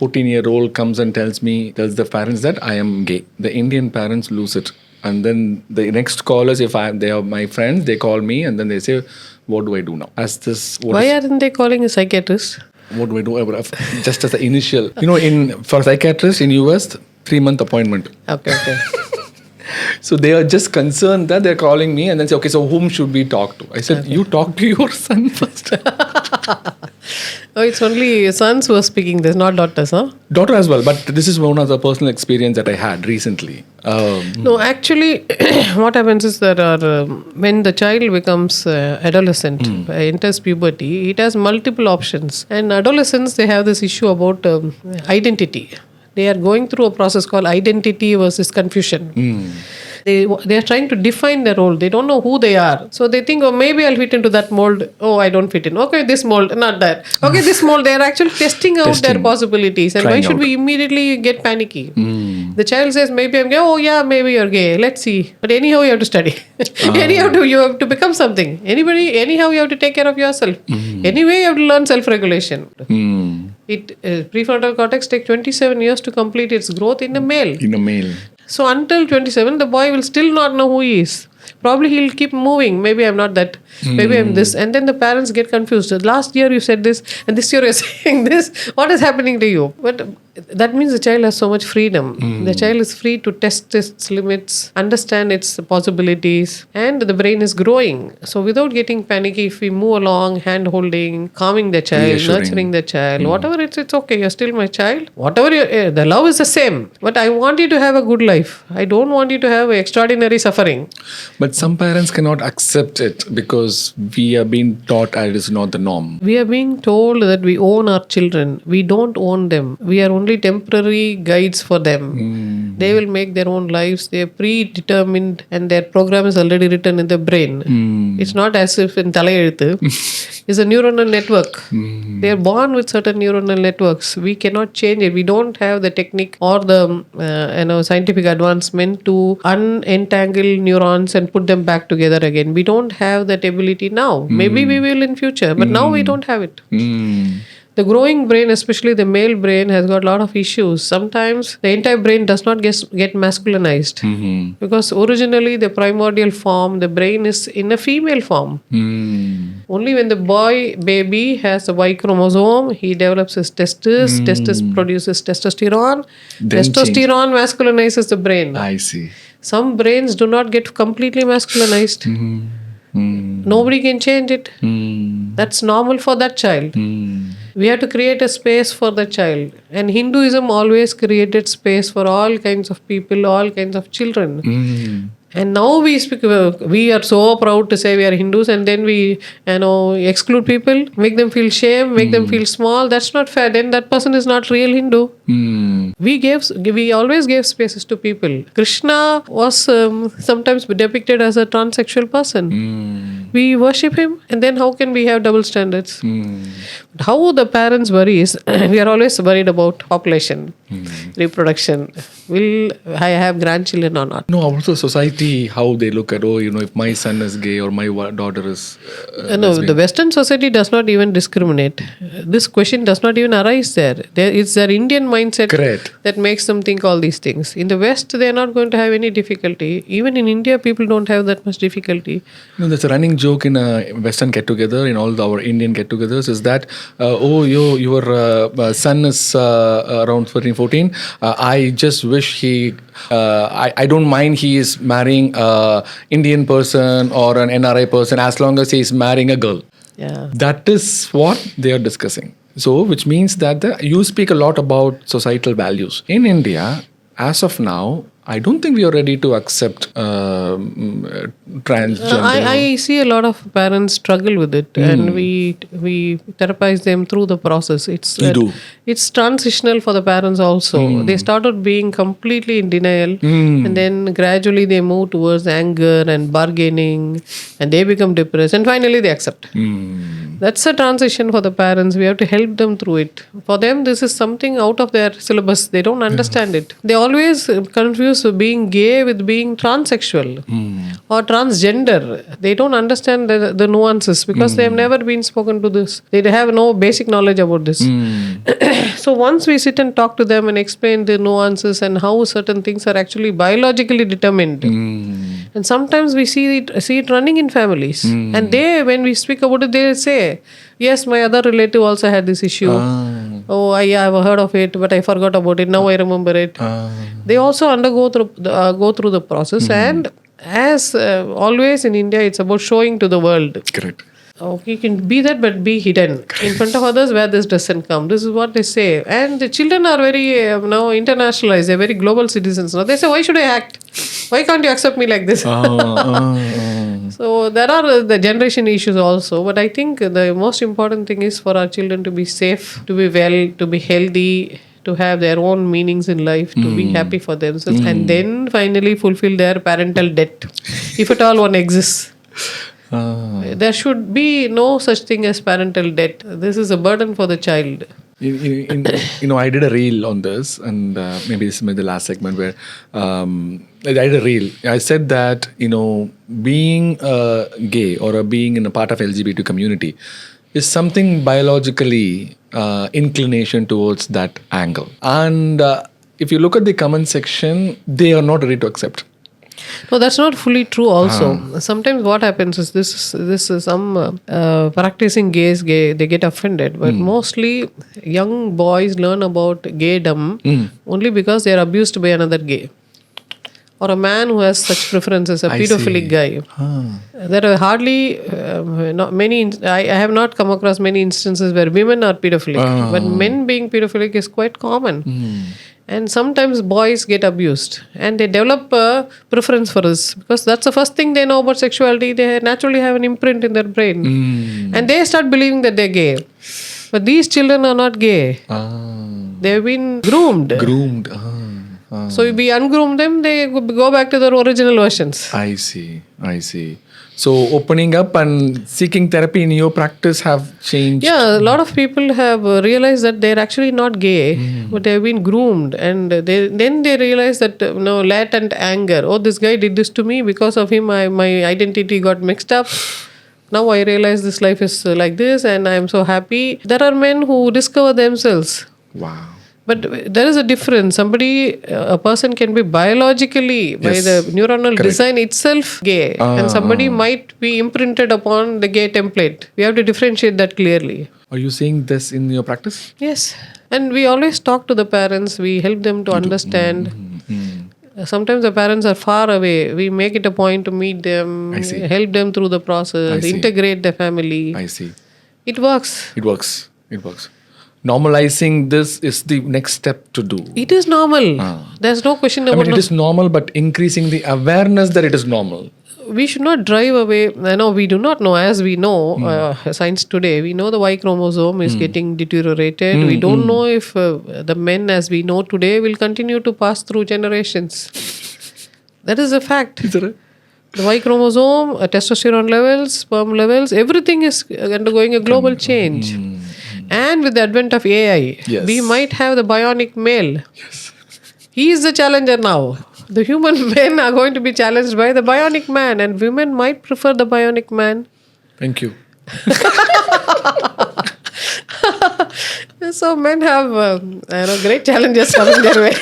14-year-old comes and tells the parents that I am gay. The Indian parents lose it. And then the next callers, they are my friends, they call me and then they say, what do I do now? Why aren't they calling a psychiatrist? What do I do? Just as the initial, for psychiatrists in US, 3-month appointment. Okay. So they are just concerned that they're calling me and then say, okay, so whom should we talk to? I said, You talk to your son first. Oh, it's only sons who are speaking this, not daughters, huh? Daughter as well, but this is one of the personal experience that I had recently. No, actually, what happens is when the child becomes adolescent, enters puberty, it has multiple options. And adolescents, they have this issue about identity. They are going through a process called identity versus confusion. They are trying to define their role. They don't know who they are. So they think, maybe I'll fit into that mold. Oh, I don't fit in. Okay, this mold, not that. Okay, this mold. They are actually testing out their possibilities. And why should we immediately get panicky? The child says, maybe I'm gay. Oh, yeah, maybe you're gay. Let's see. But anyhow, you have to study. Anyhow, you have to become something. Anyhow, you have to take care of yourself. Anyway, you have to learn self-regulation. Prefrontal cortex takes 27 years to complete its growth in a male. So until 27, the boy will still not know who he is. Probably he'll keep moving. Maybe I'm not that. Maybe I'm this. And then the parents get confused. Last year you said this and this year you're saying this. What is happening to you? But that means the child has so much freedom. The child is free to test its limits, understand its possibilities, and the brain is growing. So without getting panicky, if we move along, hand-holding, calming the child, nurturing the child, whatever it's okay. You're still my child. Whatever the love is the same. But I want you to have a good life. I don't want you to have extraordinary suffering. But some parents cannot accept it because we are being taught that it is not the norm. We are being told that we own our children. We don't own them. We are only temporary guides for them. They will make their own lives. They are predetermined and their program is already written in the brain. It's not as if in Talayeluthu. It's a neuronal network. They are born with certain neuronal networks. We cannot change it. We don't have the technique or the scientific advancement to unentangle neurons and put them back together again. We don't have that ability now. Maybe we will in future, but now we don't have it. The growing brain, especially the male brain, has got a lot of issues. Sometimes the entire brain does not get masculinized because originally the primordial form, the brain is in a female form. Only when the boy baby has a Y chromosome, he develops his testes. Testes produces testosterone. Testosterone masculinizes the brain. I see. Some brains do not get completely masculinized. Nobody can change it. That's normal for that child. We have to create a space for the child. And Hinduism always created space for all kinds of people, all kinds of children. And now we are so proud to say we are Hindus, and then we exclude people, make them feel shame, make them feel small. That's not fair. Then that person is not real Hindu. We always gave spaces to people. Krishna was sometimes depicted as a transsexual person. We worship him, and then how can we have double standards? How the parents worry is, we are always worried about population, reproduction. Will I have grandchildren or not? No, also society, how they look at, if my son is gay or my daughter is No, the Western society does not even discriminate. This question does not even arise there. It's their Indian mindset that makes them think all these things. In the West, they are not going to have any difficulty. Even in India, people don't have that much difficulty. There's a running joke in a Western get-together, in all our Indian get-togethers, is that, your son is around 13, 14. I just wish I don't mind he is marrying an Indian person or an NRI person as long as he is marrying a girl. Yeah. That is what they are discussing. So, which means that you speak a lot about societal values. In India, as of now, I don't think we are ready to accept transgender. I see a lot of parents struggle with it, and we therapize them through the process. It's transitional for the parents also. They started being completely in denial, and then gradually they move towards anger and bargaining, and they become depressed, and finally they accept. That's a transition for the parents. We have to help them through it. For them, this is something out of their syllabus. They don't understand it. They always confuse being gay with being transsexual or transgender. They don't understand the nuances because they have never been spoken to this. They have no basic knowledge about this. So once we sit and talk to them and explain the nuances and how certain things are actually biologically determined, and sometimes we see it running in families, and when we speak about it, they say, "Yes, my other relative also had this issue. Oh, yeah, I've heard of it, but I forgot about it. Now I remember it." They also go through the process, and as always in India, it's about showing to the world. Correct. Okay, you can be that, but be hidden in front of others where this doesn't come. This is what they say. And the children are very now internationalized. They're very global citizens now. They say, "Why should I act? Why can't you accept me like this?" So there are the generation issues also. But I think the most important thing is for our children to be safe, to be well, to be healthy, to have their own meanings in life, to be happy for themselves, and then finally fulfill their parental debt, if at all one exists. There should be no such thing as parental debt. This is a burden for the child. I did a reel on this, and maybe this is the last segment where I did a reel. I said that being gay or being in a part of LGBT community is something biologically inclination towards that angle, and if you look at the comment section, they are not ready to accept. No, that's not fully true also. Sometimes what happens is this is some practicing gays, they get offended. But mostly young boys learn about gaydom only because they are abused by another gay. Or a man who has such preferences, a pedophilic guy. There are hardly not many. I have not come across many instances where women are pedophilic, but men being pedophilic is quite common. And sometimes boys get abused and they develop a preference for us because that's the first thing they know about sexuality. They naturally have an imprint in their brain and they start believing that they're gay. But these children are not gay. They've been groomed. So if we ungroom them, they go back to their original versions. I see. So opening up and seeking therapy in your practice have changed? Yeah, a lot of people have realized that they're actually not gay, but they've been groomed. And then they realize that latent anger. Oh, this guy did this to me. Because of him, my identity got mixed up. Now I realize this life is like this and I'm so happy. There are men who discover themselves. Wow. But there is a difference. A person can be biologically, by the neuronal design itself, gay. And somebody might be imprinted upon the gay template. We have to differentiate that clearly. Are you seeing this in your practice? Yes. And we always talk to the parents. We help them to understand. Sometimes the parents are far away. We make it a point to meet them, help them through the process, integrate the family. I see. It works. Normalizing this is the next step to do. It is normal. There's no question about it is normal, but increasing the awareness that it is normal. We should not drive away. We do not know. As we know, science today, we know the Y chromosome is getting deteriorated. We don't know if the men as we know today will continue to pass through generations. That is a fact. Is that right? The Y chromosome, testosterone levels, sperm levels, everything is undergoing a global change. And with the advent of AI, we might have the bionic male. Yes. He is the challenger now. The human men are going to be challenged by the bionic man, and women might prefer the bionic man. Thank you. So men have great challenges coming their way.